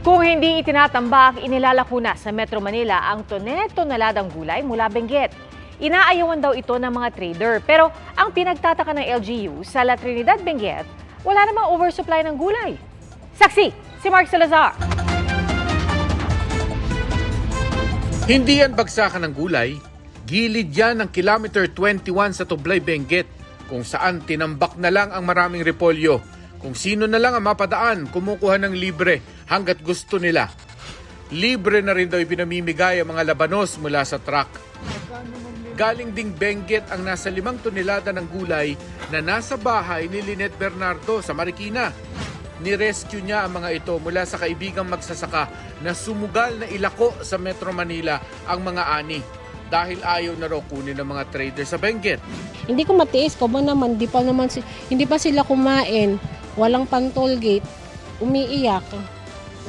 Kung hindi itinatambak, inilalako na sa Metro Manila ang toneladang gulay mula Benguet. Inaayawan daw ito ng mga trader. Pero ang pinagtataka ng LGU sa La Trinidad, Benguet, wala namang oversupply ng gulay. Saksi, si Mark Salazar. Hindi yan bagsakan ng gulay, gilid yan ng kilometer 21 sa Tublay, Benguet, kung saan tinambak na lang ang maraming repolyo. Kung sino na lang ang mapadaan, kumukuha ng libre hanggat gusto nila. Libre na rin daw ipinamimigay ang mga labanos mula sa truck. Galing ding Benguet ang nasa 5 tonelada ng gulay na nasa bahay ni Lynette Bernardo sa Marikina. Nirescue niya ang mga ito mula sa kaibigang magsasaka na sumugal na ilako sa Metro Manila ang mga ani dahil ayaw na raw kunin ng mga trader sa Benguet. Hindi ko matiis ko ba naman, hindi pa sila kumain, walang pang-toll gate, umiiyak,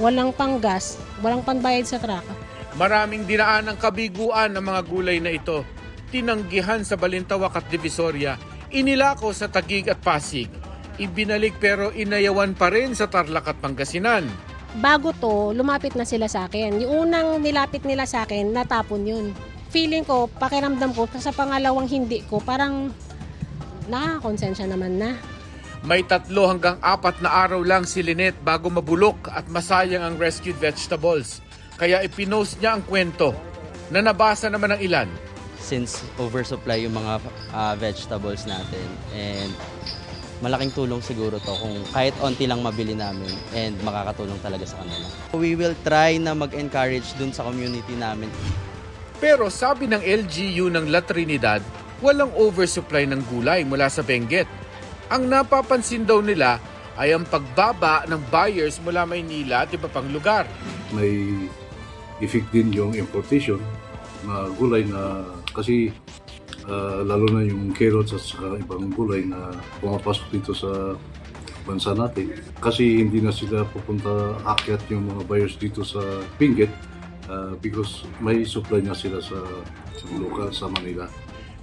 walang panggas, walang panbayad sa truck. Maraming dinaan ng kabiguan ng mga gulay na ito. Tinanggihan sa Balintawak at Divisoria, inilako sa Taguig at Pasig. Ibinalik pero inayawan pa rin sa Tarlac at Pangasinan. Bago to, lumapit na sila sa akin. Yung unang nilapit nila sa akin, natapon yun. Feeling ko, pakiramdam ko, sa pangalawang hindi ko, parang nakakonsensya naman na. May 3 hanggang 4 na araw lang si Lynette bago mabulok at masayang ang rescued vegetables. Kaya ipinost niya ang kwento na nabasa naman ng ilan. Since oversupply yung mga vegetables natin, and malaking tulong siguro to kung kahit onti lang mabili namin and makakatulong talaga sa kanila. We will try na mag-encourage dun sa community namin. Pero sabi ng LGU ng La Trinidad, walang oversupply ng gulay mula sa Benguet. Ang napapansin daw nila ay ang pagbaba ng buyers mula Maynila at iba pang lugar. May effect din yung importation na gulay na kasi lalo na yung carrots at saka ibang gulay na pumapasok dito sa bansa natin. Kasi hindi na sila pupunta akyat yung mga buyers dito sa Benguet because may supply na sila sa local sa Manila.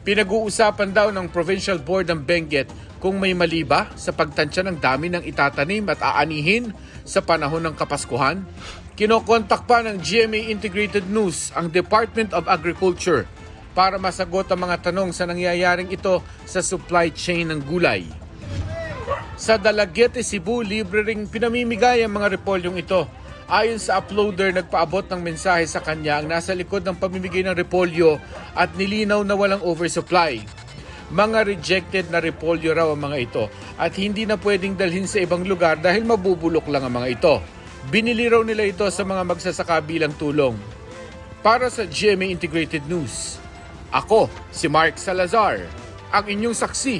Pinag-uusapan daw ng Provincial Board ng Benguet kung may mali ba sa pagtansya ng dami ng itatanim at aanihin sa panahon ng Kapaskuhan. Kinokontak pa ng GMA Integrated News ang Department of Agriculture para masagot ang mga tanong sa nangyayaring ito sa supply chain ng gulay. Sa Dalaguete, Cebu, libre ring pinamimigay ang mga repolyong ito. Ayon sa uploader, nagpaabot ng mensahe sa kanya ang nasa likod ng pamimigay ng repolyo at nilinaw na walang oversupply. Mga rejected na repolyo raw ang mga ito at hindi na pwedeng dalhin sa ibang lugar dahil mabubulok lang ang mga ito. Binili raw nila ito sa mga magsasaka bilang tulong. Para sa GMA Integrated News, ako si Mark Salazar, ang inyong saksi